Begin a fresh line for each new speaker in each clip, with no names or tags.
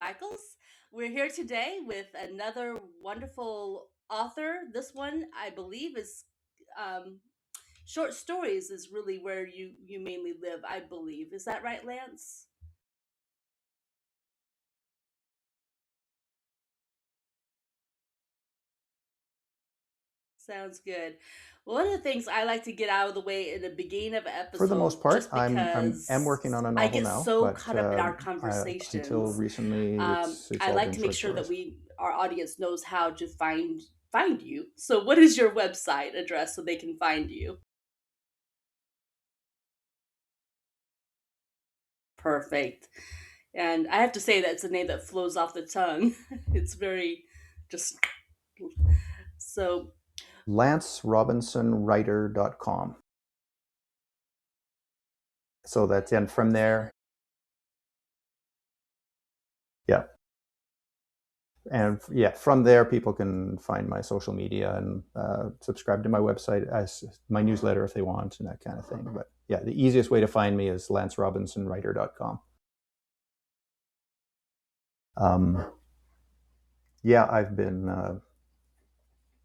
Michaels. We're here today with another wonderful author. This one, I believe, is um, short stories is really where you mainly live. I believe. Is that right, Lance? Sounds good. Well, one of the things I like to get out of the way in the beginning of an
For the most
episode,
part,
just
I'm
because
working on a
I
novel
get
now,
so
but
caught up in our
until
conversations,
recently, it's
I
all
like
been
to make
short
sure that
stories.
our audience knows how to find you. So, what is your website address so they can find you? Perfect. And I have to say that's a name that flows off the tongue. It's very just so
LanceRobinsonWriter.com. So that's and from there, yeah, and yeah, from there people can find my social media and subscribe to my website as my newsletter if they want and that kind of thing. But yeah, the easiest way to find me is LanceRobinsonWriter.com. Um, yeah, I've been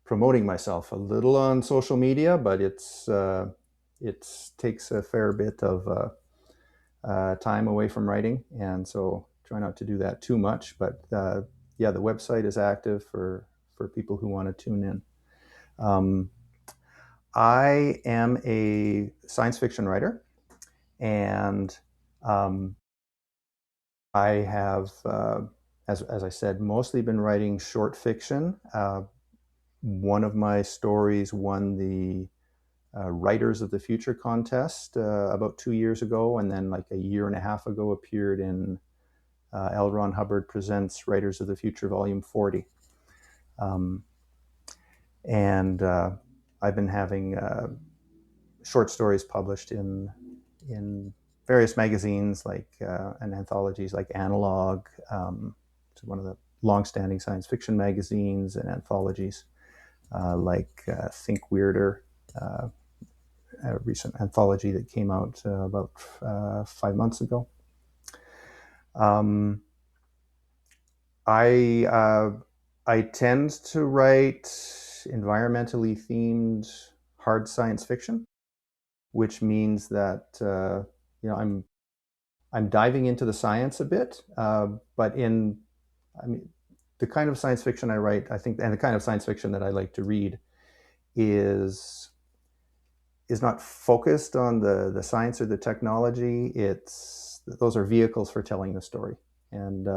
promoting myself a little on social media, but it takes a fair bit of time away from writing, and so try not to do that too much. But yeah, the website is active for people who want to tune in. Um, I am a science fiction writer, and um, I have, as I said, mostly been writing short fiction. One of my stories won the Writers of the Future contest about 2 years ago, and then like a year and a half ago appeared in L. Ron Hubbard Presents Writers of the Future Volume 40. Um, and I've been having short stories published in various magazines like and anthologies like Analog, which is one of the long-standing science fiction magazines, and anthologies like Think Weirder, a recent anthology that came out about 5 months ago. Um, I I tend to write environmentally themed hard science fiction, which means that I'm diving into the science a bit, but in I mean the kind of science fiction I write, I think, and the kind of science fiction that I like to read is is not focused on the science or the technology. It's those are vehicles for telling the story, and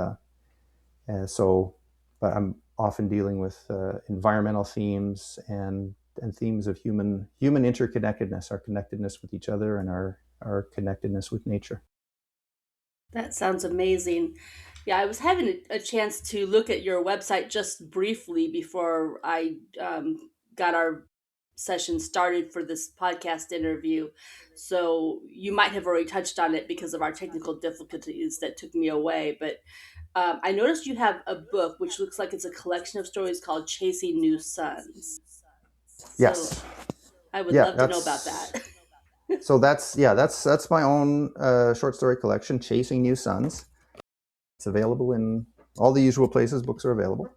so, but I'm often dealing with environmental themes and themes of human interconnectedness, our connectedness with each other, and our connectedness with nature.
that sounds amazing. Yeah, I was having a chance to look at your website just briefly before I got our session started for this podcast interview. So you might have already touched on it because of our technical difficulties that took me away. But I noticed you have a book which looks like it's a collection of stories called Chasing New Suns. So
Yes,
I would
yeah,
love to know about
that's
that.
so that's my own short story collection, Chasing New Suns. It's available in all the usual places books are available.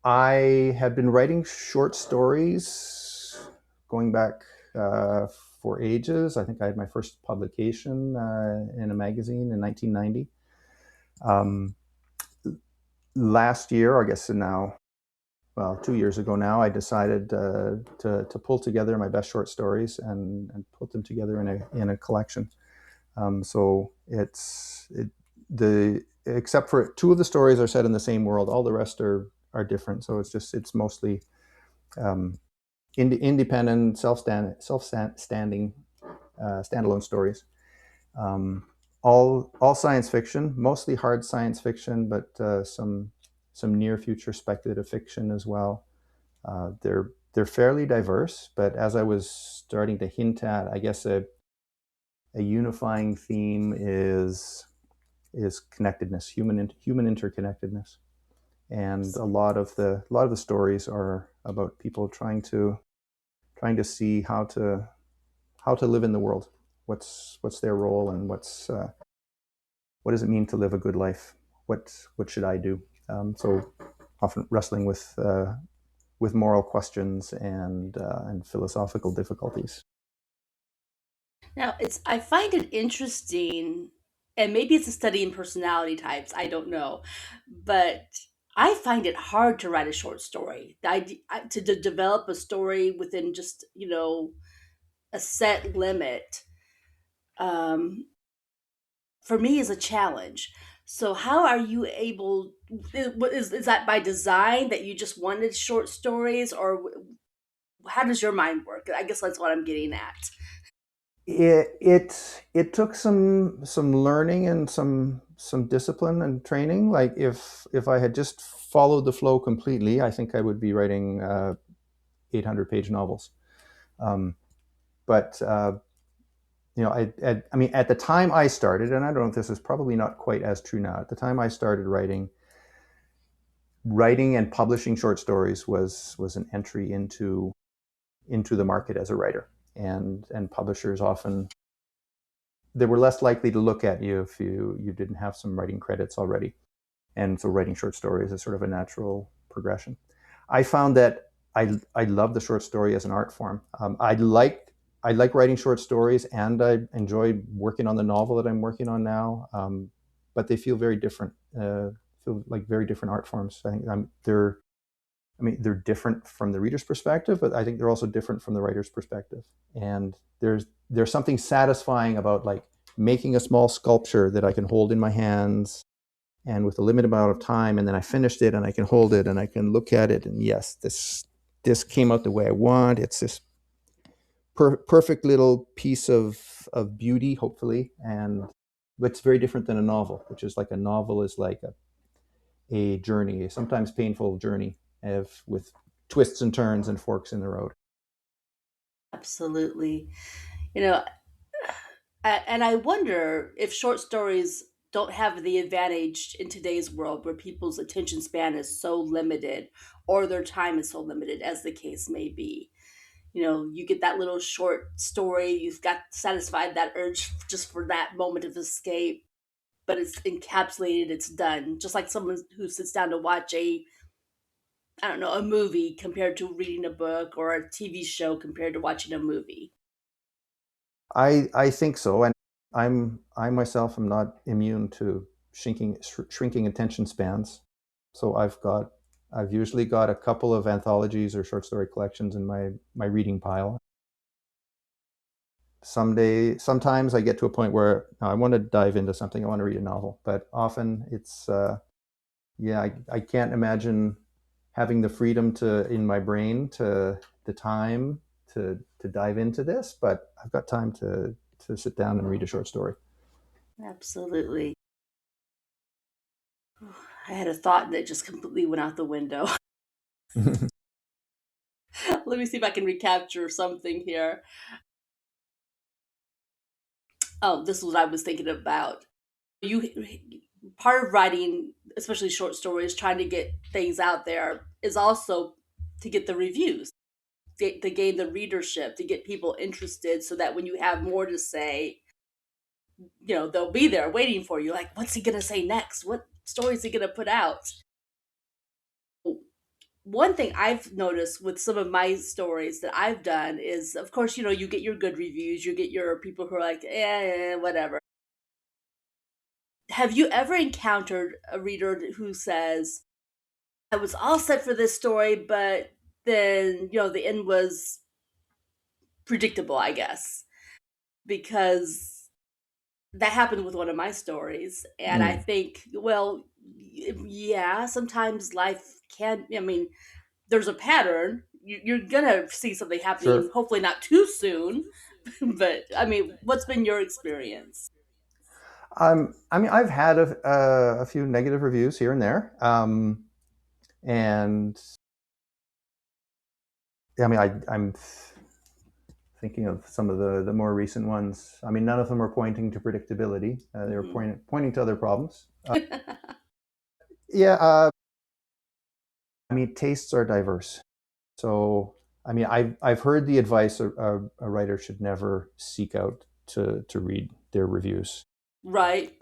I have been writing short stories going back uh, for ages. I think I had my first publication in a magazine in 1990. Um, Last year, I guess now, well, 2 years ago now, I decided to pull together my best short stories and put them together in a collection. So the except for two of the stories are set in the same world. All the rest are different. So it's mostly um, independent, self-standing, standalone stories. Um, all science fiction, mostly hard science fiction, but some near future speculative fiction as well. They're fairly diverse, but as I was starting to hint at, I guess a unifying theme is connectedness, human interconnectedness, and a lot of the stories are about people trying to see how to live in the world. What's their role, and what does it mean to live a good life? What should I do? So often wrestling with moral questions and philosophical difficulties.
Now, it's I find it interesting, and maybe it's a study in personality types. I don't know, but I find it hard to write a short story. To develop a story within just a set limit, um, for me is a challenge. So, how are you able? Is that by design that you just wanted short stories, or how does your mind work? I guess that's what I'm getting at.
It took some learning and some discipline and training. Like if I had just followed the flow completely, I think I would be writing 800-page novels. Um, but I mean, at the time I started, and I don't know if this is probably not quite as true now. At the time I started writing and publishing short stories was an entry into the market as a writer, and publishers often they were less likely to look at you if you didn't have some writing credits already. And so writing short stories is sort of a natural progression. I found that I love the short story as an art form. I like writing short stories, and I enjoy working on the novel that I'm working on now. But they feel very different. Feel like very different art forms. I think they're different from the reader's perspective, but I think they're also different from the writer's perspective. And there's something satisfying about like making a small sculpture that I can hold in my hands and with a limited amount of time, and then I finished it and I can hold it and I can look at it, and yes, this came out the way I want. It's this perfect little piece of beauty, hopefully, and it's very different than a novel, which is like a novel is like a journey, a sometimes painful journey with twists and turns and forks in the road.
Absolutely. You know, and I wonder if short stories don't have the advantage in today's world where people's attention span is so limited or their time is so limited, as the case may be. You get that little short story, you've got satisfied that urge just for that moment of escape, but it's encapsulated, it's done. Just like someone who sits down to watch I don't know, a movie compared to reading a book, or a TV show compared to watching a movie.
I think so, and I myself am not immune to shrinking attention spans. So I've usually got a couple of anthologies or short story collections in my reading pile. Sometimes I get to a point where I want to dive into something. I want to read a novel, but often it's yeah, I can't imagine having the freedom to in my brain to the time to dive into this, but I've got time to sit down and read a short story.
Absolutely. I had a thought that just completely went out the window. Let me see if I can recapture something here. Oh, this is what I was thinking about. You Part of writing, especially short stories, trying to get things out there is also to get the reviews, to gain the readership, to get people interested, so that when you have more to say, they'll be there waiting for you. Like, what's he gonna say next? What story is he gonna put out? One thing I've noticed with some of my stories that I've done is, of course, you get your good reviews, you get your people who are like, whatever. Have you ever encountered a reader who says, I was all set for this story, but then, the end was predictable, I guess, because that happened with one of my stories. And I
Mm,
think, well, yeah, sometimes life can, there's a pattern. You're gonna see something happening,
sure.
hopefully not too soon. But what's been your experience?
I mean, I've had a few negative reviews here and there, and I mean, I'm thinking of some of the more recent ones. I mean, none of them were pointing to predictability. They were
Mhm.
pointing to other problems. Yeah, I mean, tastes are diverse. So, I mean, I've heard the advice a writer should never seek out to read their reviews.
Right.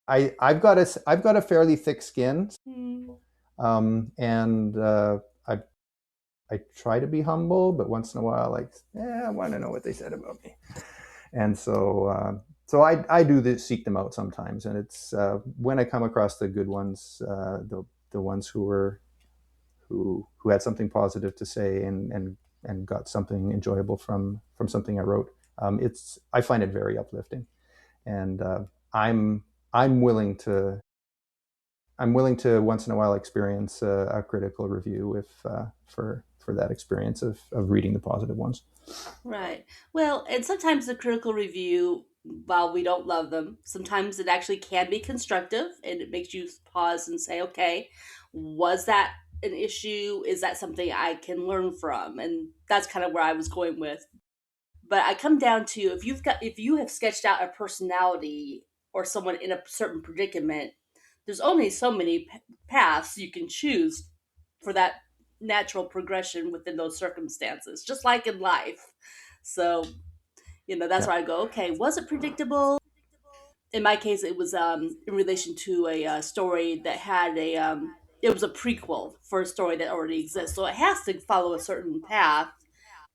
I've got a fairly thick skin,
Mm.
and I try to be humble, but once in a while, like, I want to know what they said about me, and so I do seek them out sometimes, and it's when I come across the good ones, the ones who had something positive to say and got something enjoyable from something I wrote. It's I find it very uplifting, and I'm I'm willing to I'm willing to once in a while experience a critical review if for that experience of reading the positive ones.
Right. Well, and sometimes the critical review, while we don't love them, sometimes it actually can be constructive and it makes you pause and say, okay, was that an issue? Is that something I can learn from? And that's kind of where I was going with. But I come down to if you have sketched out a personality or someone in a certain predicament, there's only so many paths you can choose for that natural progression within those circumstances, just like in life. So, that's
Yeah,
where I go, okay, was it predictable? In my case, it was in relation to a story that had it was a prequel for a story that already exists. So it has to follow a certain path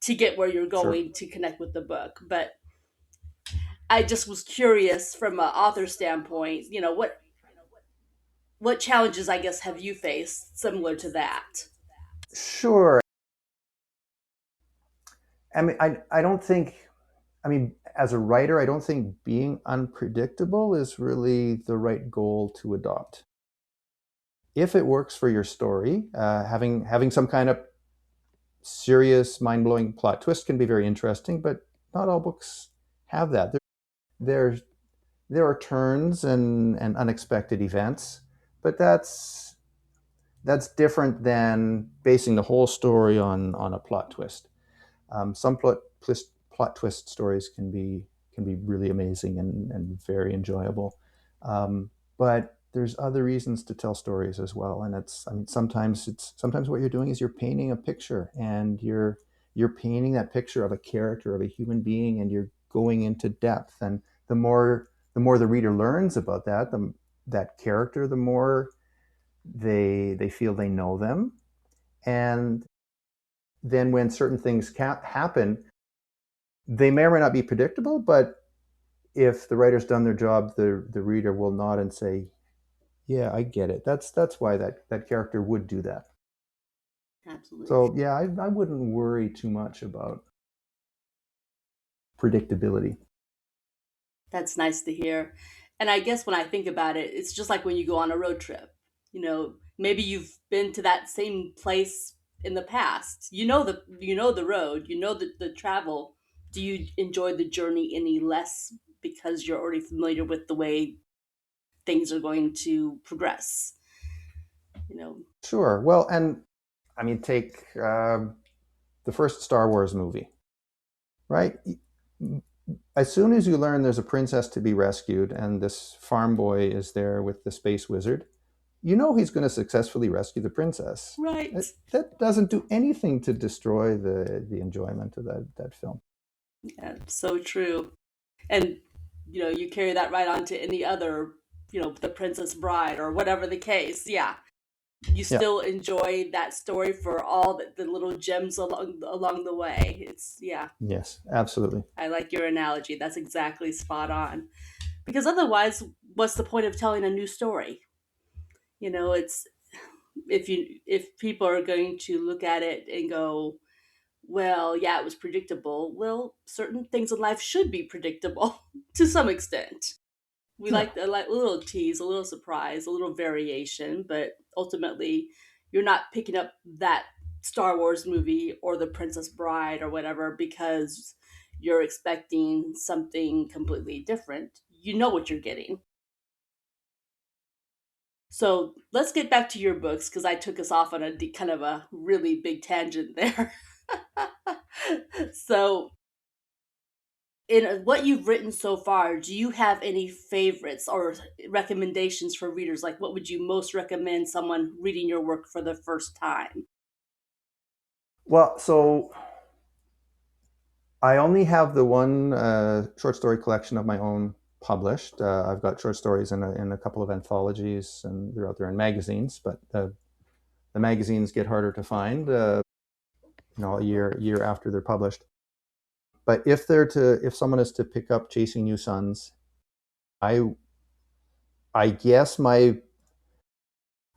to get where you're
sure.
going to connect with the book. But I just was curious from an author standpoint, what challenges I guess have you faced similar to that?
Sure. I mean, I don't think, I mean, as a writer, I don't think being unpredictable is really the right goal to adopt. If it works for your story, having some kind of serious, mind blowing plot twist can be very interesting, but not all books have that. There, there are turns and unexpected events, but that's different than basing the whole story on a plot twist. Some plot twist stories can be really amazing and very enjoyable, but there's other reasons to tell stories as well. And I mean, sometimes what you're doing is you're painting a picture, and you're painting that picture of a character, of a human being, and you're going into depth. And the more the reader learns about that character, the more they feel they know them. And then when certain things happen, they may or may not be predictable, but if the writer's done their job, the reader will nod and say, "Yeah, I get it. That's why that character would do that."
Absolutely.
So yeah, I wouldn't worry too much about predictability.
That's nice to hear. And I guess when I think about it, it's just like when you go on a road trip. Maybe you've been to that same place in the past. You know the road, the travel. Do you enjoy the journey any less because you're already familiar with the way things are going to progress? You know.
Sure. Well, and I mean, take the first Star Wars movie, right? As soon as you learn there's a princess to be rescued and this farm boy is there with the space wizard, you know he's going to successfully rescue the princess.
Right.
That doesn't do anything to destroy the enjoyment of that film.
Yeah, so true. And you carry that right on to any other, the Princess Bride or whatever the case. Yeah, you
Yeah.
still enjoy that story for all the little gems along the way. It's yeah.
Yes, absolutely.
I like your analogy. That's exactly spot on. Because otherwise, what's the point of telling a new story? It's if people are going to look at it and go, well, yeah, it was predictable. Well, certain things in life should be predictable to some extent. We
Yeah.
like a little tease, a little surprise, a little variation, but ultimately, you're not picking up that Star Wars movie or The Princess Bride or whatever because you're expecting something completely different. You know what you're getting. So let's get back to your books because I took us off on a kind of a really big tangent there. So, in what you've written so far, do you have any favorites or recommendations for readers? Like, what would you most recommend someone reading your work for the first time?
Well, so I only have the one short story collection of my own published. I've got short stories in a couple of anthologies, and they're out there in magazines. But the magazines get harder to find, a year after they're published. But if someone is to pick up Chasing New Suns, I I guess my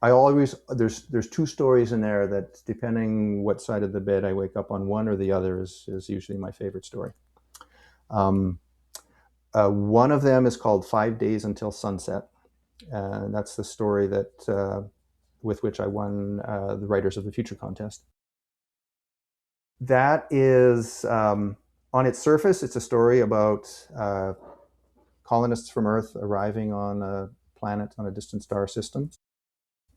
I always there's two stories in there that, depending what side of the bed I wake up on, one or the other is usually my favorite story. Um, one of them is called 5 Days Until Sunset, and that's the story that with which I won the Writers of the Future contest. That is, on its surface, it's a story about colonists from Earth arriving on a planet on a distant star system,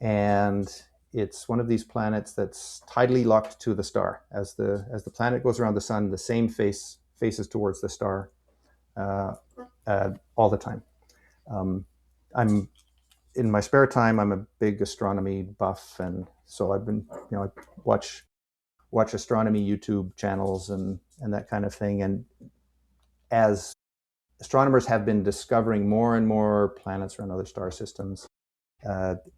and it's one of these planets that's tidally locked to the star. As the planet goes around the sun, the same faces towards the star uh, all the time. I'm In my spare time, I'm a big astronomy buff, and so I've been, I watch astronomy YouTube channels and that kind of thing. And as astronomers have been discovering more and more planets around other star systems,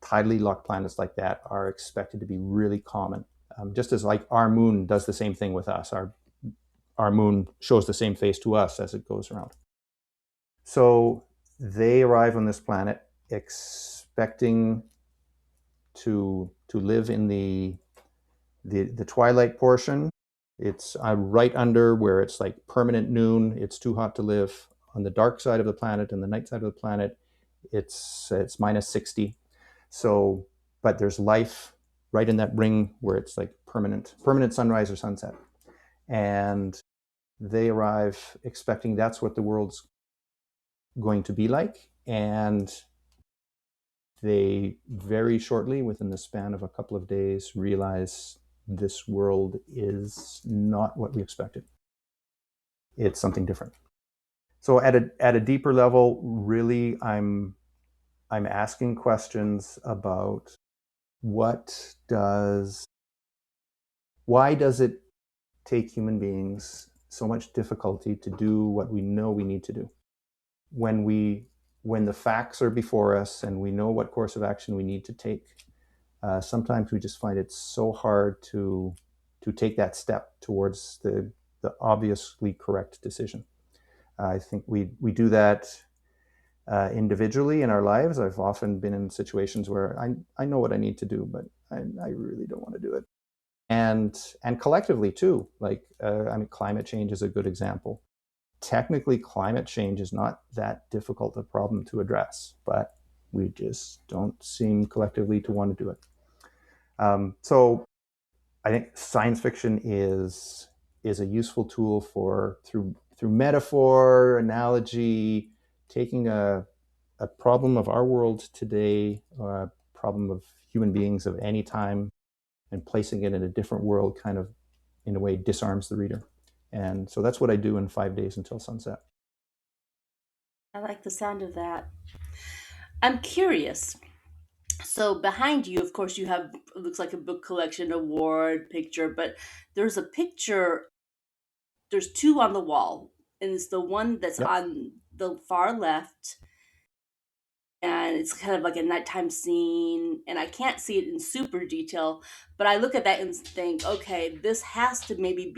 tidally locked planets like that are expected to be really common. Just as like our moon does the same thing with us, our moon shows the same face to us as it goes around. So they arrive on this planet expecting to live in the twilight portion. It's right under where it's like permanent noon. It's too hot to live. On the dark side of the planet and the night side of the planet, it's minus 60. So, but there's life right in that ring where it's like permanent sunrise or sunset. And they arrive expecting that's what the world's going to be like. And they very shortly, within the span of a couple of days, realize this world is not what we expected. It's something different. So at a deeper level, really, I'm asking questions about what does why does it take human beings so much difficulty to do what we know we need to do? When the facts are before us and we know what course of action we need to take, sometimes we just find it so hard to take that step towards the obviously correct decision. I think we do that individually in our lives. I've often been in situations where I know what I need to do, but I really don't want to do it. And collectively too, like climate change is a good example. Technically, climate change is not that difficult a problem to address, but we just don't seem collectively to want to do it. So I think science fiction is a useful tool for through metaphor, analogy, taking a problem of our world today, or a problem of human beings of any time, and placing it in a different world, kind of in a way disarms the reader. And so that's what I do in 5 Days Until Sunset.
I like the sound of that. I'm curious. So behind you, of course, you have it looks like a book collection award picture, but there's a picture. There's two on the wall, and it's the one that's
Yep.
on the far left, and it's kind of like a nighttime scene, and I can't see it in super detail, but I look at that and think, okay, this has to maybe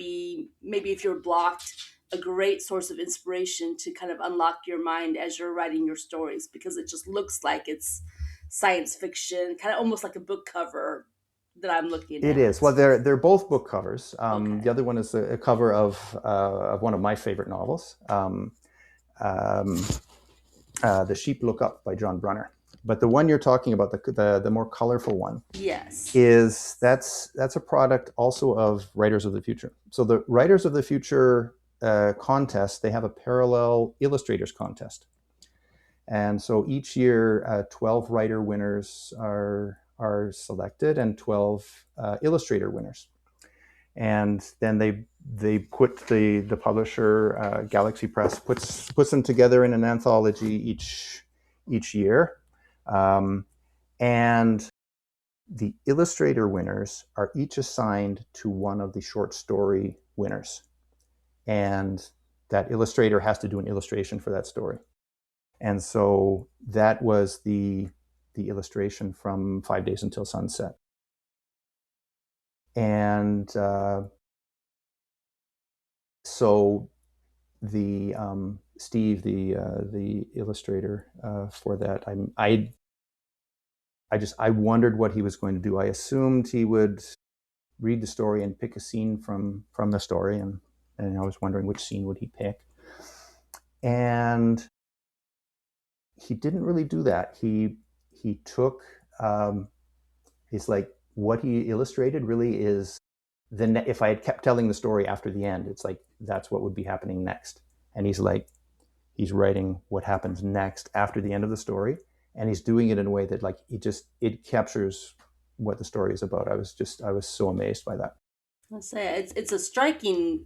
if you're blocked, a great source of inspiration to kind of unlock your mind as you're writing your stories, because it just looks like it's science fiction, kind of almost like a book cover that I'm looking
It
at.
is. Well, they're both book covers. The
Okay.
other one is a cover of one of my favorite novels, um, "The Sheep Look Up" by John Brunner. But the one you're talking about, the more colorful one,
Yes.
is that's a product also of Writers of the Future. So the Writers of the Future contest, they have a parallel illustrators contest, and so each year 12 writer winners are selected, and 12 illustrator winners. And then they put the publisher, Galaxy Press, puts them together in an anthology each year. Um, and the illustrator winners are each assigned to one of the short story winners. And that illustrator has to do an illustration for that story. And so that was the illustration from 5 Days Until Sunset. And so the Steve, the illustrator for that, I wondered what he was going to do. I assumed he would read the story and pick a scene from the story, and I was wondering which scene would he pick. And he didn't really do that. He took he's like, what he illustrated really is if I had kept telling the story after the end, it's like that's what would be happening next. And he's writing what happens next after the end of the story, and he's doing it in a way that like it captures what the story is about. I was so amazed by that.
I'll say it's a striking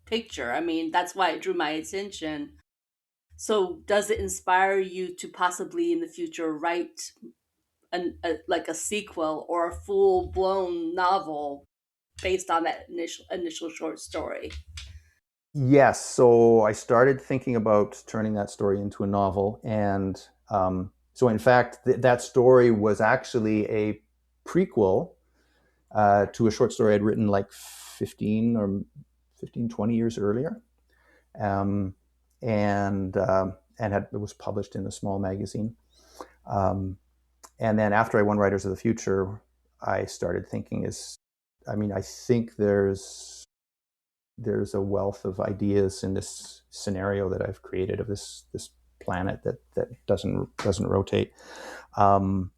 picture. I mean, that's why it drew my attention. So, does it inspire you to possibly in the future write like a sequel or a full blown novel based on that initial short story?
Yes, so I started thinking about turning that story into a novel, and so in fact, that story was actually a prequel to a short story I'd written like 20 years earlier, um, and it was published in a small magazine. Um, and then after I won Writers of the Future, I started thinking, I think there's a wealth of ideas in this scenario that I've created of this planet that doesn't rotate. Um,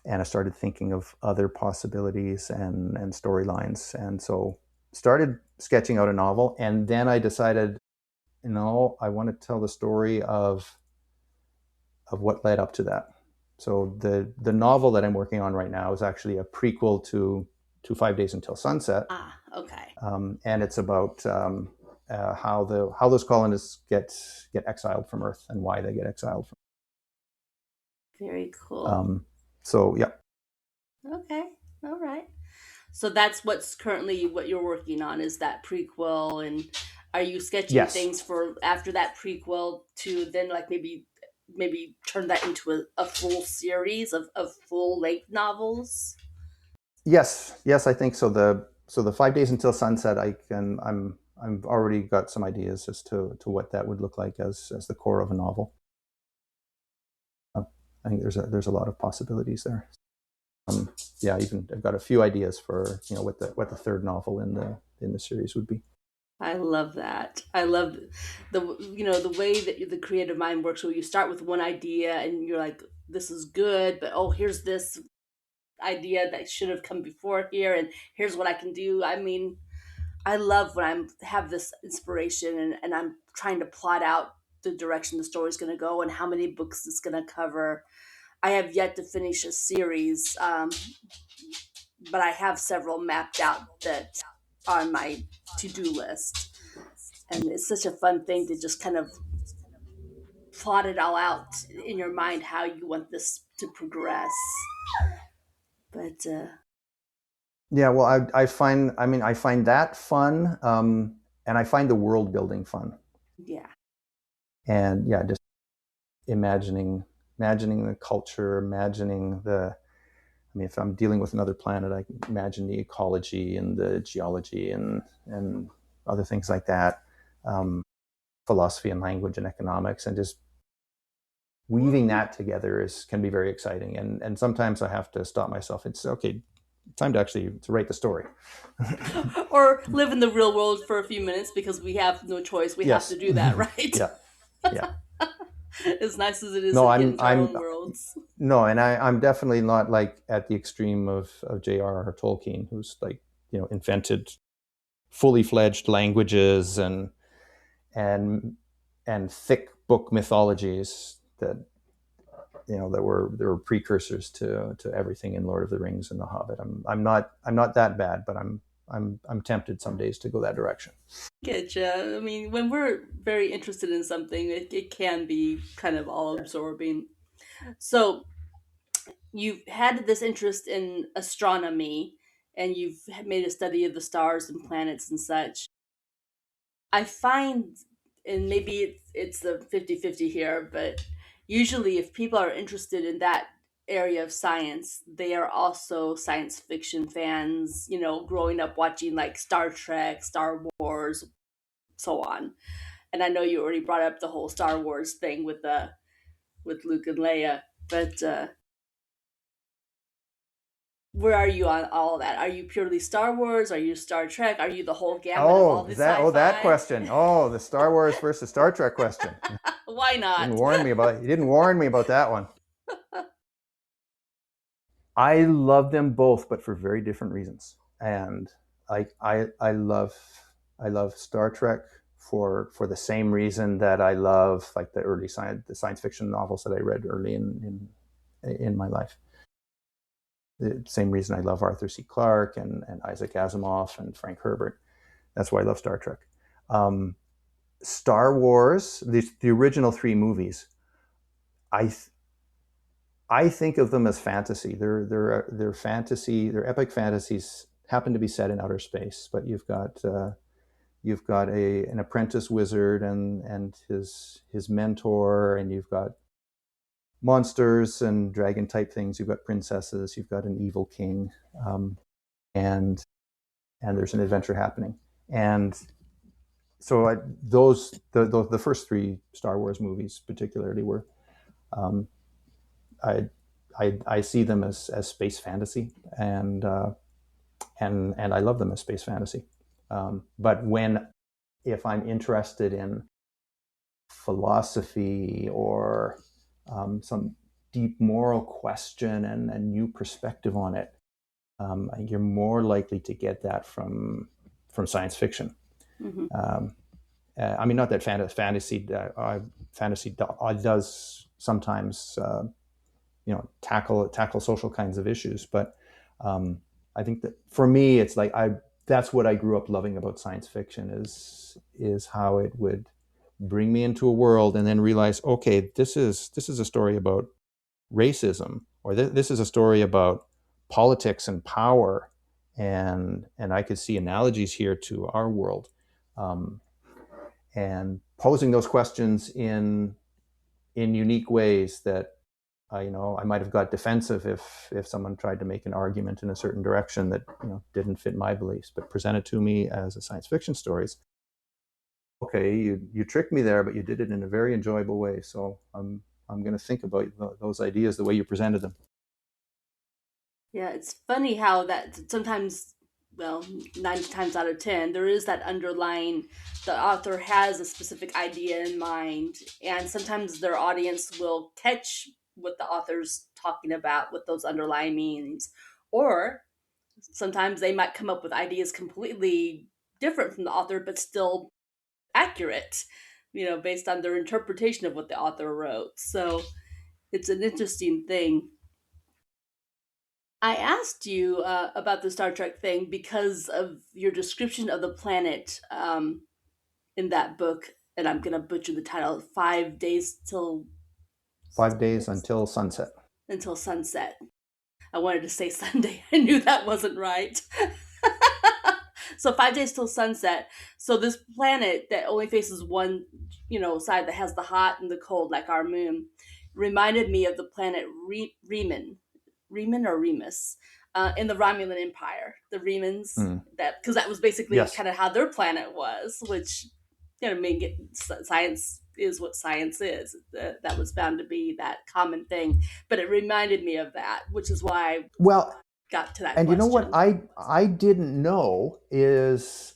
and I started thinking of other possibilities and storylines, and so started sketching out a novel. And then I decided, I want to tell the story of what led up to that. So the novel that I'm working on right now is actually a prequel to 5 Days Until Sunset,
Ah, okay.
and it's about how those colonists get exiled from Earth and why they get exiled from.
Very cool.
So yeah,
Okay. All right. So that's what's currently what you're working on is that prequel, and are you sketching
yes,
things for after that prequel to then like maybe turn that into a full series of full length novels?
yes, I think so. The 5 Days Until Sunset, I've already got some ideas as to what that would look like as the core of a novel. I think there's a lot of possibilities there. Yeah, even I've got a few ideas for what the third novel in the series would be.
I love that. I love the way that the creative mind works where you start with one idea and you're like this is good, but oh here's this idea that should have come before here and here's what I can do. I mean, I love when I'm have this inspiration and I'm trying to plot out the direction the story's going to go and how many books it's going to cover. I have yet to finish a series, but I have several mapped out that on my to-do list. And it's such a fun thing to just kind of plot it all out in your mind how you want this to progress. But
Yeah, well, I find that fun, and I find the world building fun,
yeah,
and yeah, just imagining the culture, imagining the. I mean, if I'm dealing with another planet, I can imagine the ecology and the geology and other things like that, um, philosophy and language and economics, and just weaving that together is can be very exciting. And sometimes I have to stop myself. It's okay, time to actually to write the story.
or live in the real world for a few minutes because we have no choice. We have to
Yes,
do that, right?
yeah, yeah.
As nice as it is
No,
to get into our own worlds.
no, and I'm definitely not like at the extreme of J.R.R. Tolkien, who's like invented fully fledged languages and and thick book mythologies that there were precursors to everything in Lord of the Rings and The Hobbit. I'm not that bad, but I'm tempted some days to go that direction.
Getcha. I mean, when we're very interested in something, it can be kind of all absorbing. So you've had this interest in astronomy and you've made a study of the stars and planets and such. I find and maybe it's the 50-50 here, but usually if people are interested in that area of science, they are also science fiction fans, growing up watching like Star Trek, Star Wars, so on. And I know you already brought up the whole Star Wars thing with Luke and Leia, but where are you on all of that? Are you purely Star Wars? Are you Star Trek? Are you the whole gamut of all
Oh,
the
that
sci-fi?
question. Oh, the Star Wars versus Star Trek question.
Why
Didn't
not?
warn me about You didn't warn me about that one. I love them both, but for very different reasons. And I love Star Trek for the same reason that I love like the science fiction novels that I read early in my life. The same reason I love Arthur C. Clarke and Isaac Asimov and Frank Herbert. That's why I love Star Trek. Um, Star Wars, the original three movies, I I think of them as fantasy. They're fantasy. They're epic fantasies. Happen to be set in outer space, but you've got an apprentice wizard and his mentor, and you've got monsters and dragon type things. You've got princesses. You've got an evil king, um, and and there's an adventure happening. And so the first three Star Wars movies particularly were um, I, I see them as space fantasy, and I love them as space fantasy. But if I'm interested in philosophy or some deep moral question and a new perspective on it, you're more likely to get that from science fiction.
Hmm.
Um, I mean, not that fantasy does sometimes tackle social kinds of issues, but um, I think that for me, it's like that's what I grew up loving about science fiction is how it would bring me into a world and then realize, okay, this is a story about racism, or this is a story about politics and power, and I could see analogies here to our world, um, and posing those questions in unique ways that I might have got defensive if someone tried to make an argument in a certain direction that didn't fit my beliefs, but presented to me as a science fiction stories. Okay, you tricked me there, but you did it in a very enjoyable way. So I'm going to think about those ideas the way you presented them.
Yeah, it's funny how that sometimes, well, 9 times out of 10, there is that underlying, the author has a specific idea in mind, and sometimes their audience will catch what the author's talking about, what those underlying meanings. Or sometimes they might come up with ideas completely different from the author, but still accurate, based on their interpretation of what the author wrote. So it's an interesting thing. I asked you about the Star Trek thing because of your description of the planet in that book, and I'm gonna butcher the title. 5 days till
5 days until sunset.
until sunset. I wanted to say Sunday. I knew that wasn't right. So 5 days till sunset. So this planet that only faces one, side, that has the hot and the cold, like our moon, reminded me of the planet Reman or Remus, in the Romulan Empire. The Remans,
Mm.
that because that was basically
Yes.
kind of how their planet was, which make it, science is what science is. That was bound to be that common thing, but it reminded me of that, which is why I
Well,
got to that
and you know what
question.
I didn't know is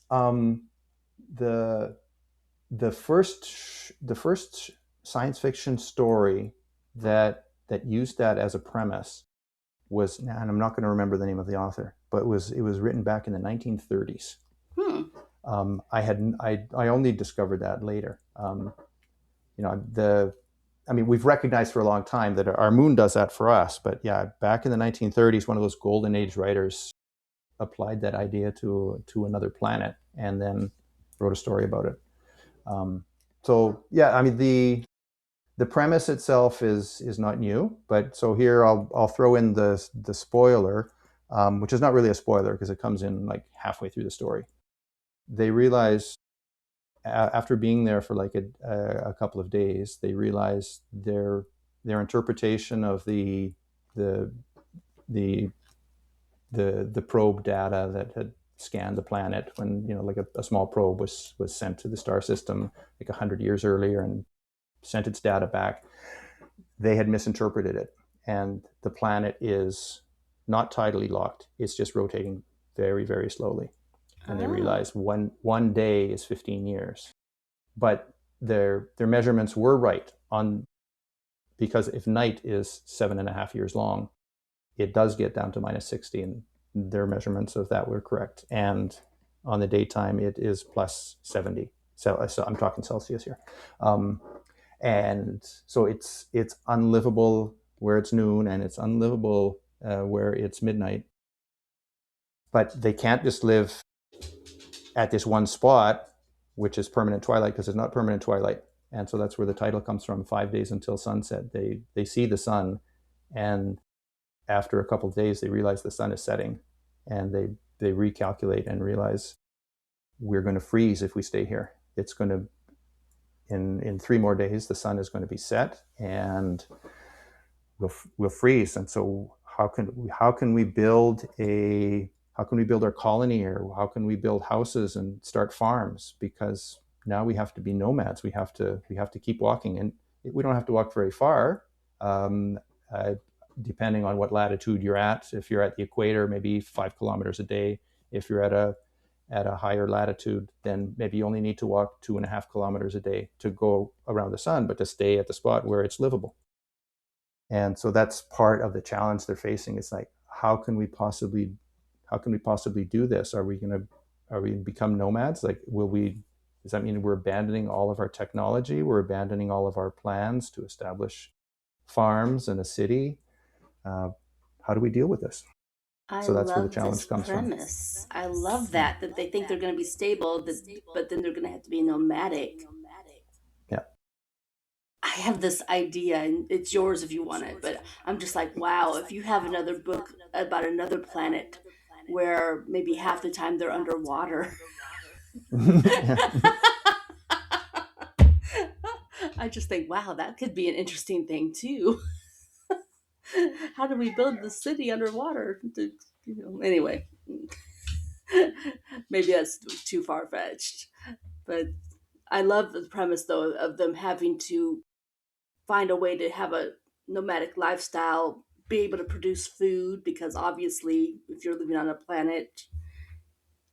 the the first science fiction story that used that as a premise was, and I'm not going to remember the name of the author, but it was written back in the 1930s.
Hmm.
I only discovered that later. The I mean, we've recognized for a long time that our moon does that for us, but yeah, back in the 1930s, one of those golden age writers applied that idea to another planet and then wrote a story about it. Um, so yeah, I mean the premise itself is not new, but so here I'll throw in the spoiler, which is not really a spoiler because it comes in like halfway through the story. They realize after being there for like a couple of days, they realized their interpretation of the the the probe data that had scanned the planet when, like a small probe was sent to the star system like 100 years earlier and sent its data back. They had misinterpreted it, and the planet is not tidally locked. It's just rotating very, very slowly. And they
Oh.
realized one day is 15 years. But their measurements were right on, because if night is 7.5 years long, it does get down to minus 60, and their measurements of that were correct. And on the daytime, it is plus 70. So I'm talking Celsius here. And so it's unlivable where it's noon, and it's unlivable where it's midnight. But they can't just live at this one spot, which is permanent twilight, because it's not permanent twilight. And so that's where the title comes from, 5 days until sunset. They see the sun, and after a couple of days, they realize the sun is setting, and they recalculate and realize we're going to freeze if we stay here. It's going to in 3 more days the sun is going to be set, and we'll freeze. And so how can we build our colony, or how can we build houses and start farms? Because now we have to be nomads. We have to keep walking, and we don't have to walk very far. Um, uh, Depending on what latitude you're at. If you're at the equator, maybe 5 kilometers a day. If you're at a higher latitude, then maybe you only need to walk 2.5 kilometers a day to go around the sun, but to stay at the spot where it's livable. And so that's part of the challenge they're facing. It's like, how can we possibly do this? Are we become nomads? Like, does that mean we're abandoning all of our technology? We're abandoning all of our plans to establish farms and a city? How do we deal with this?
I
So that's where the
love this
challenge comes from.
premise. I love that they think they're going to be stable, but then they're going to have to be nomadic.
Yeah.
I have this idea, and it's yours if you want it, but I'm just like, wow, if you have another book about another planet where maybe half the time they're underwater.
Yeah.
I just think, wow, that could be an interesting thing too. How do we build the city underwater? Anyway, maybe that's too far fetched. But I love the premise, though, of them having to find a way to have a nomadic lifestyle, be able to produce food, because obviously, if you're living on a planet,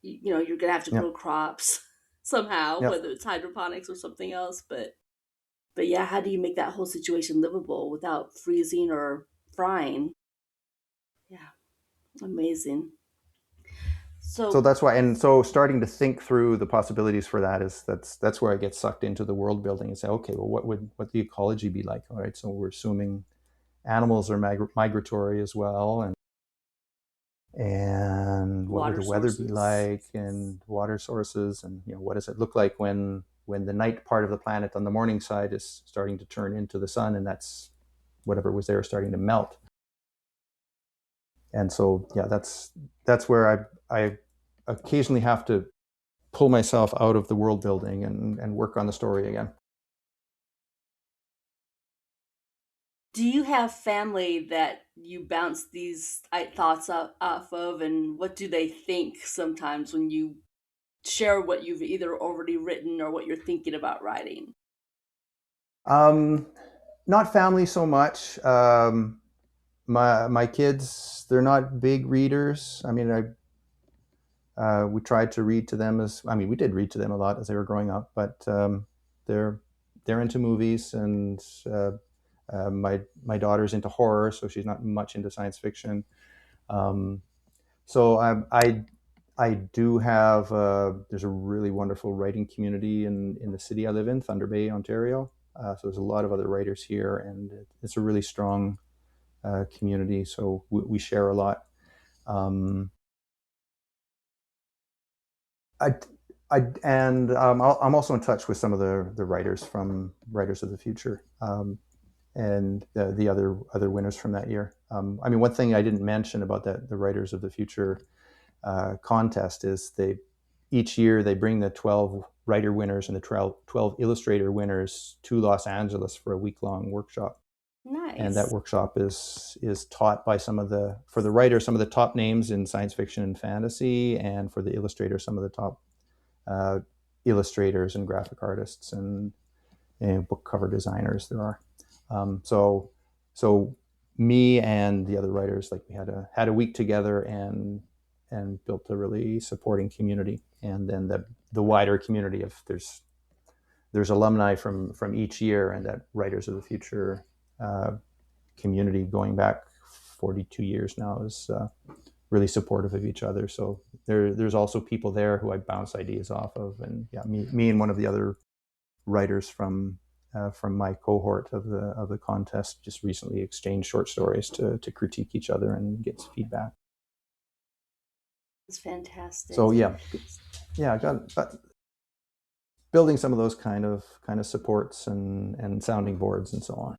you're gonna have to
Yeah.
grow crops somehow,
Yeah.
whether it's hydroponics or something else. But yeah, how do you make that whole situation livable without freezing or frying? Yeah, amazing.
So
So
that's why, and so starting to think through the possibilities for that that's where I get sucked into the world building and say, okay, well, what the ecology be like? All right, so we're assuming animals are migratory as well, and what would
water
the weather be
sources.
like, and water sources, and what does it look like when the night part of the planet on the morning side is starting to turn into the sun, and that's whatever was there starting to melt. And so yeah, that's where I occasionally have to pull myself out of the world building and work on the story again.
Do you have family that you bounce these thoughts off of, and what do they think sometimes when you share what you've either already written or what you're thinking about writing?
Um, Not family so much. My kids, they're not big readers. I mean, we tried to read to them we did read to them a lot as they were growing up, but they're they're into movies, and my daughter's into horror, so she's not much into science fiction. Um, so I do have there's a really wonderful writing community in the city I live in, Thunder Bay, Ontario. So there's a lot of other writers here, and it's a really strong community. So we share a lot. Um, I, and I'm also in touch with some of the writers from Writers of the Future, and the other winners from that year. One thing I didn't mention about the Writers of the Future contest is each year they bring the 12 writer winners and the 12 illustrator winners to Los Angeles for a week-long workshop. And that
Nice.
workshop is taught by some of the, for the writer, some of the top names in science fiction and fantasy, and for the illustrator, some of the top uh, illustrators and graphic artists and book cover designers there are. So me and the other writers, like, we had a week together and built a really supporting community. And then the wider community of, there's alumni from each year, and that Writers of the Future uh, community going back 42 years now is really supportive of each other. So there's also people there who I bounce ideas off of, and yeah, me and one of the other writers from my cohort of the contest just recently exchanged short stories to critique each other and get feedback.
It's
So
fantastic.
yeah, I got building some of those kind of supports and sounding boards and so on.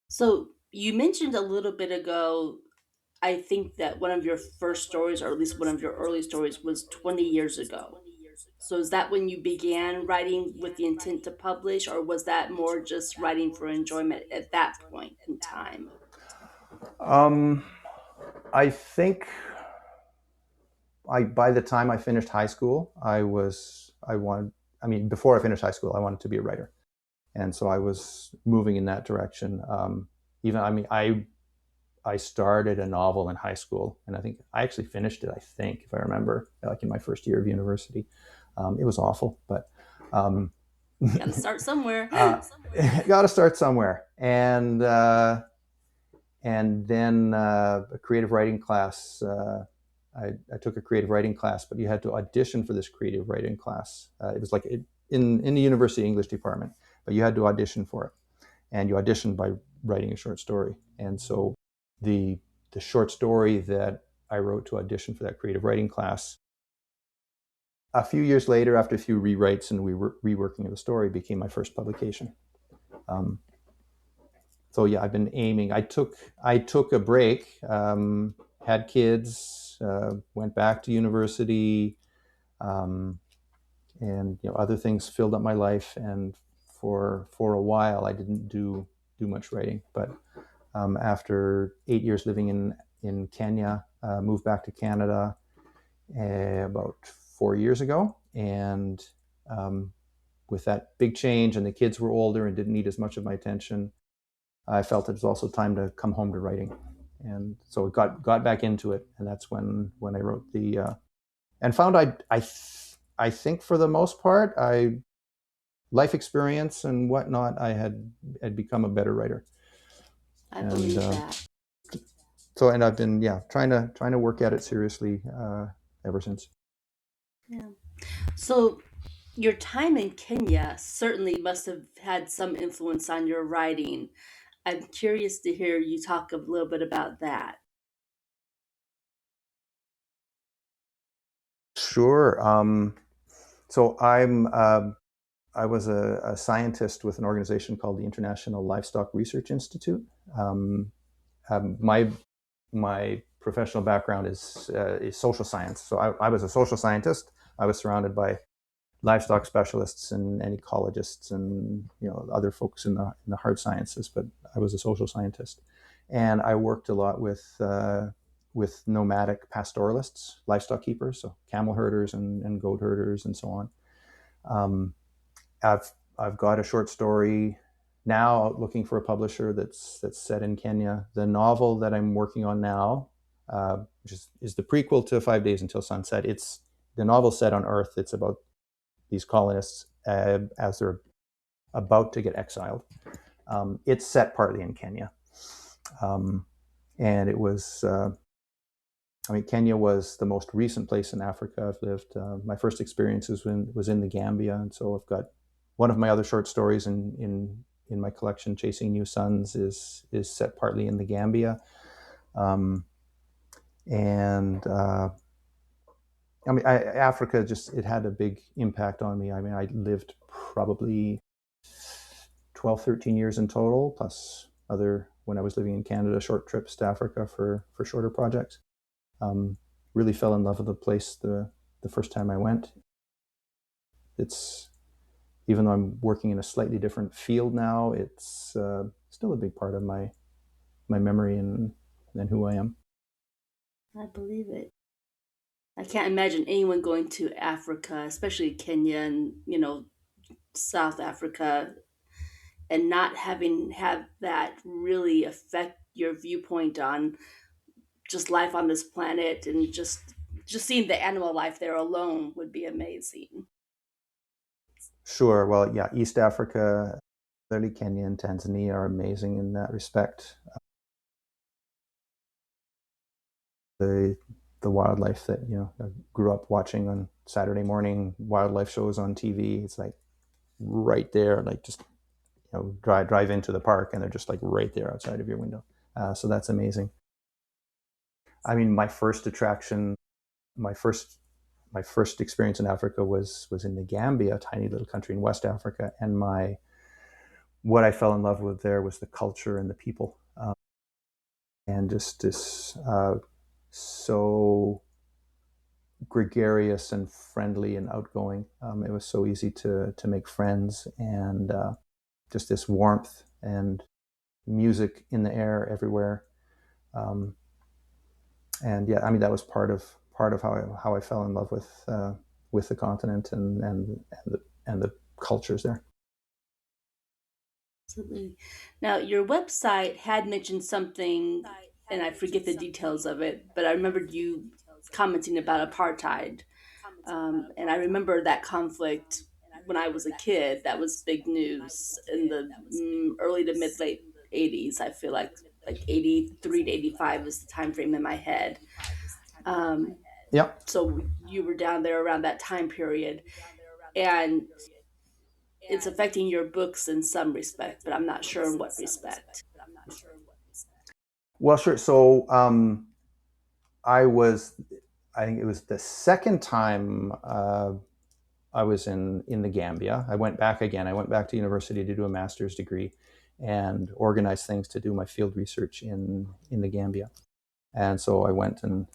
So you mentioned a little bit ago, I think that one of your first stories, or at least one of your early stories, was 20 years ago. So is that when you began writing with the intent to publish, or was that more just writing for enjoyment at that point in time?
Um, I think by the time I finished high school, I wanted. I mean, before I finished high school, I wanted to be a writer, and so I was moving in that direction. Even I mean, I started a novel in high school, and I think I actually finished it. I think, if I remember, like in my first year of university. It was awful, but um,
Got to start somewhere.
uh, got to start somewhere. And then a creative writing class. I took a creative writing class, but you had to audition for this creative writing class. It was like in the university English department, but you had to audition for it, and you auditioned by writing a short story. And so the the short story that I wrote to audition for that creative writing class, a few years later, after a few rewrites and reworking of the story, became my first publication. Um, so yeah, I've been aiming. I took a break, had kids, went back to university, um, and other things filled up my life. And for a while, I didn't do much writing. But after 8 years living in Kenya, moved back to Canada about 4 years ago, and um, with that big change, and the kids were older and didn't need as much of my attention, I felt it was also time to come home to writing, and so got back into it, and that's when I wrote the and found I think for the most part, I life experience and whatnot, I had become a better writer.
I
And
believe that.
and I've been, yeah, trying to work at it seriously ever since.
Yeah. So your time in Kenya certainly must have had some influence on your writing. I'm curious to hear you talk a little bit about that.
Sure. So I was a scientist with an organization called the International Livestock Research Institute. Um, my professional background is social science. So I was a social scientist. I was surrounded by livestock specialists and ecologists and other folks in the hard sciences, but I was a social scientist, and I worked a lot with nomadic pastoralists, livestock keepers, so camel herders and goat herders and so on. Um, I've got a short story now, looking for a publisher that's set in Kenya. The novel that I'm working on now, which is the prequel to 5 Days Until Sunset. It's the novel set on Earth. It's about these colonists as they're about to get exiled. It's set partly in Kenya, um, and it was. I mean, Kenya was the most recent place in Africa I've lived. My first experiences was in the Gambia, and so I've got one of my other short stories in my collection, "Chasing New Suns," is set partly in the Gambia, um, and I mean, Africa just it had a big impact on me. I mean, I lived probably 12, 13 years in total, plus other when I was living in Canada, short trips to Africa for shorter projects. Um, really fell in love with the place the first time I went. it's even though I'm working in a slightly different field now, it's still a big part of my memory and who I am.
I believe it. I can't imagine anyone going to Africa, especially Kenya and, South Africa, and not having have that really affect your viewpoint on just life on this planet, and just seeing the animal life there alone would be amazing.
Sure. Well, yeah, East Africa, particularly Kenya and Tanzania, are amazing in that respect. The the wildlife that I grew up watching on Saturday morning wildlife shows on TV. It's like right there, like just drive into the park and they're just like right there outside of your window. So that's amazing. I mean, my first my first experience in Africa was in the Gambia, a tiny little country in West Africa, and my what I fell in love with there was the culture and the people, and just this so gregarious and friendly and outgoing. It was so easy to make friends, and just this warmth and music in the air everywhere. Um, and yeah, I mean that was part of how I fell in love with the continent and the cultures there.
Absolutely. Now, your website had mentioned something, and I forget the details of it, but I remembered you commenting about apartheid. And I remember that conflict when I was a kid. That was big news in the early to mid late 80s. I feel like 83 to 85 is the time frame in my head. Um,
Yeah.
so you were down there around that time period, and it's affecting your books in some respect, but I'm not sure in what respect.
Well, sure. So I was, I think it was the second time I was in the Gambia. I went back again. I went back to university to do a master's degree and organize things to do my field research in the Gambia. And so I went and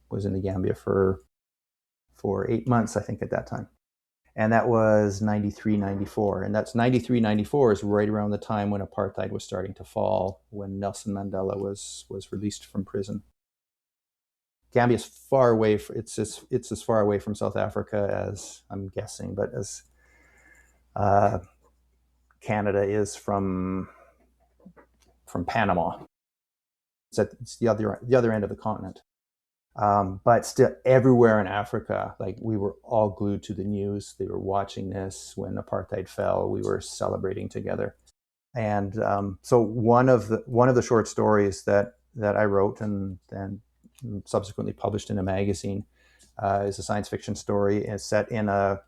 was in the Gambia for 8 months, I think, at that time. And that was 93, 94. And that's 93, 94 is right around the time when apartheid was starting to fall, when Nelson Mandela was released from prison. Gambia is far away. It's as far away from South Africa as I'm guessing, but as uh, Canada is from Panama. It's the other end of the continent. But still, everywhere in Africa, like we were all glued to the news. They were watching this when apartheid fell. We were celebrating together. And so one of the short stories that I wrote and subsequently published in a magazine is a science fiction story. It's set in a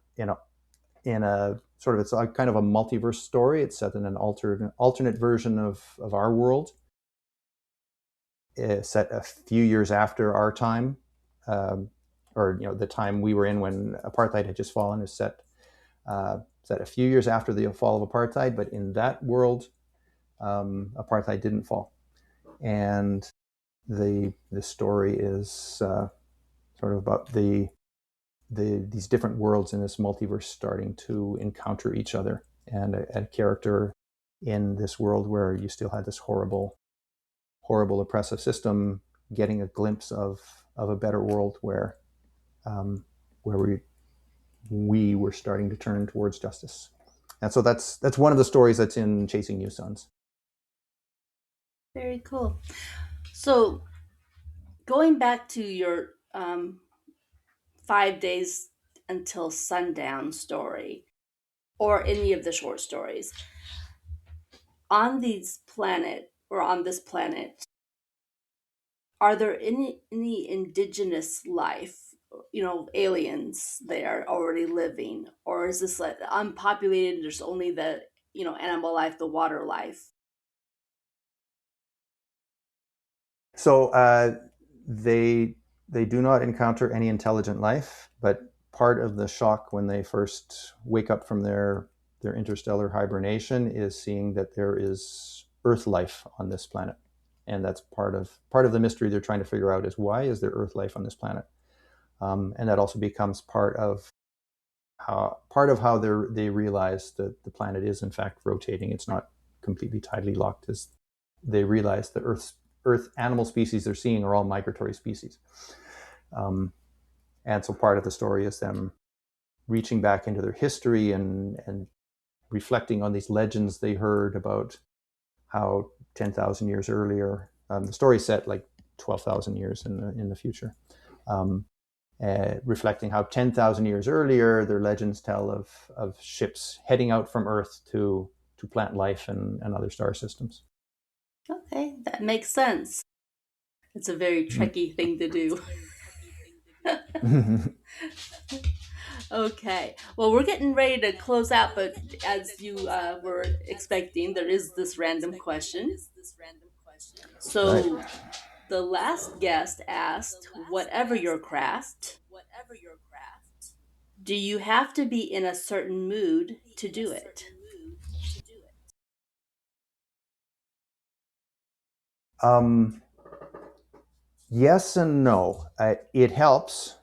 sort of, it's a kind of a multiverse story. It's set in an alternate version of our world. It's set a few years after our time, um, or the time we were in when apartheid had just fallen. Is set a few years after the fall of apartheid, but in that world, apartheid didn't fall, and the story is sort of about these different worlds in this multiverse starting to encounter each other, and a character in this world where you still had this horrible oppressive system getting a glimpse of a better world um, where we were starting to turn towards justice. And so that's one of the stories that's in Chasing New Suns.
Very cool. So going back to your 5 days until sundown story, or any of the short stories, on this planet, are there any indigenous life, aliens there already living, or is this like unpopulated, there's only the animal life, the water life?
So they they do not encounter any intelligent life, but part of the shock when they first wake up from their interstellar hibernation is seeing that there is Earth life on this planet, and that's part of the mystery they're trying to figure out is why is there Earth life on this planet, and that also becomes part of part of how they realize that the planet is in fact rotating. It's not completely tidally locked. Is they realize the Earth animal species they're seeing are all migratory species, um, and so part of the story is them reaching back into their history and reflecting on these legends they heard about how 10,000 years earlier, the story set like 12,000 years in the future. Um, Reflecting how 10,000 years earlier, their legends tell of ships heading out from Earth to plant life and other star systems.
Okay, that makes sense. It's a very tricky thing to do. Okay. Well, we're getting ready to close out, but as you were expecting, there is this random question.
Right.
So the last guest asked, whatever your craft, do you have to be in a certain mood to do it?
Um, yes and no. It helps,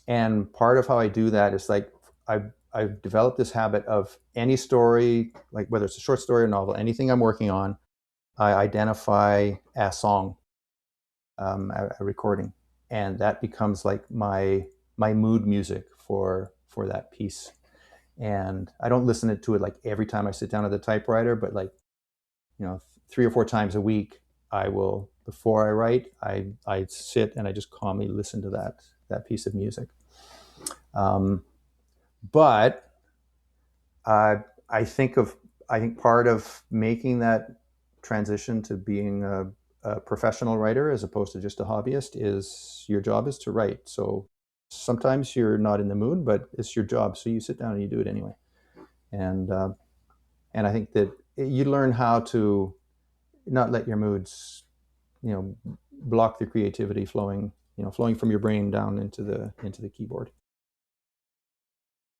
and part of how I do that is like I've developed this habit of any story, like whether it's a short story or novel, anything I'm working on, I identify a song, a recording, and that becomes like my mood music for that piece. And I don't listen to it like every time I sit down at the typewriter, but like 3 or 4 times a week, I will before I write, I sit and I just calmly listen to that piece of music. Um, but I I think of I think part of making that transition to being a professional writer as opposed to just a hobbyist is your job is to write. So sometimes you're not in the mood, but it's your job, so you sit down and you do it anyway. And and I think that you learn how to not let your moods, block the creativity flowing from your brain down into the keyboard.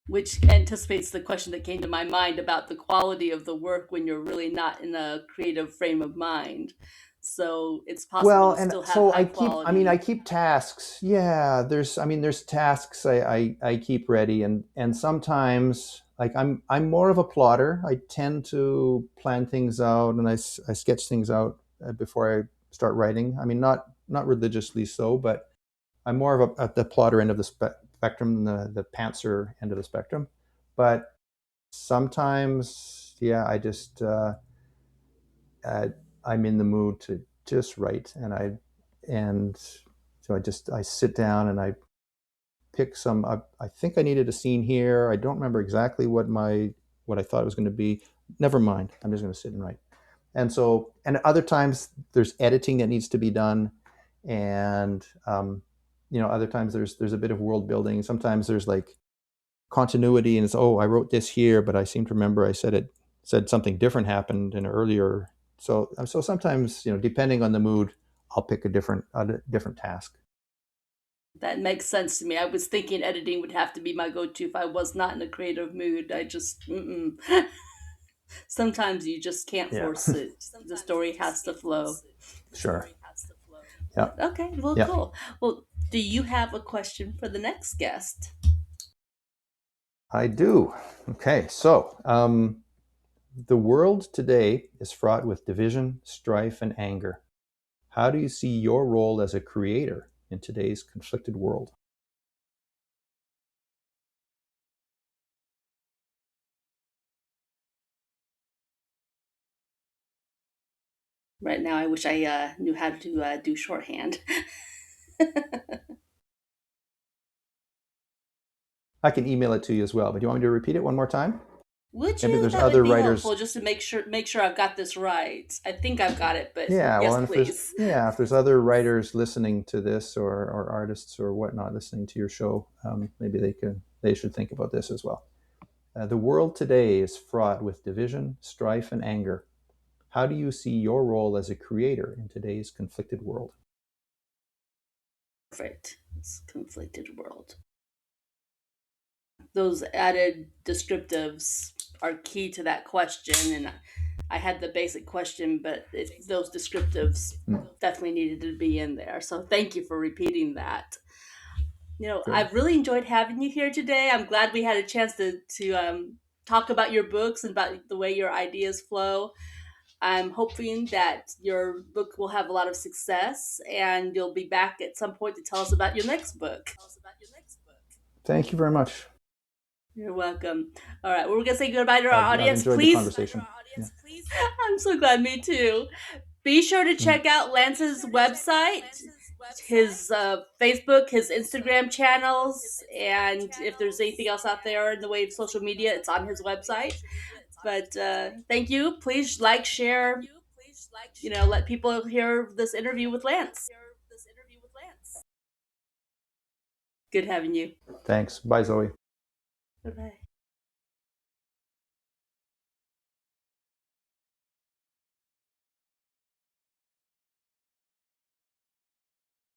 Which anticipates the question that came to my mind about the quality of the work when you're really not in a creative frame of mind. So it's possible
Well,
to
and
still have
so
high
I
quality.
keep tasks. Yeah, there's tasks I keep ready, and sometimes like I'm more of a plotter. I tend to plan things out and I sketch things out before I start writing. I mean, not religiously so, but I'm more of at the plotter end of the spectrum, the pantser end of the spectrum. But sometimes, yeah, uh, I'm in the mood to just write, and so I sit down and I pick some. I think I needed a scene here. I don't remember exactly what I thought it was going to be. Never mind. I'm just going to sit and write. And other times there's editing that needs to be done, and other times there's a bit of world building. Sometimes there's like continuity, and it's, oh, I wrote this here, but I seem to remember I said something different happened in earlier. So sometimes, depending on the mood, I'll pick a different task.
That makes sense to me. I was thinking editing would have to be my go-to if I was not in a creative mood. I just, mm-mm. Sometimes you just can't
Yeah.
force it. The story has to flow.
Sure. Yeah.
Okay, well,
Yeah.
cool. Well, do you have a question for the next guest?
I do. Okay. So, the world today is fraught with division, strife, and anger. How do you see your role as a creator in today's conflicted world?
Right now, I wish I knew how to do shorthand.
I can email it to you as well, but do you want me to repeat it one more time?
Would
Maybe
you?
there's
That would
other
be
writers.
helpful just to make sure I've got this right. I think I've got it, but
Yeah, well,
yes,
and
please.
if there's other writers listening to this, or artists or whatnot listening to your show, maybe they should think about this as well. The world today is fraught with division, strife, and anger. How do you see your role as a creator in today's conflicted world?
Perfect. It's a conflicted world. Those added descriptives are key to that question, and I had the basic question, but those descriptives
Mm.
definitely needed to be in there. So thank you for repeating that.
Good.
I've really enjoyed having you here today. I'm glad we had a chance to talk about your books and about the way your ideas flow. I'm hoping that your book will have a lot of success and you'll be back at some point to tell us about your next book.
Thank you very much.
You're welcome. All right, well, we're going to say goodbye to our
I've
audience.
enjoyed the
Please,
conversation. Yeah.
I'm so glad, me too. Be sure to
Mm.
check out Lance's website, his Facebook, his Instagram channels, and if there's anything else out there in the way of social media, it's on his website. But thank you. Please like, share, let people hear this interview with Lance. Good having you.
Thanks. Bye, Zoe.
Bye bye.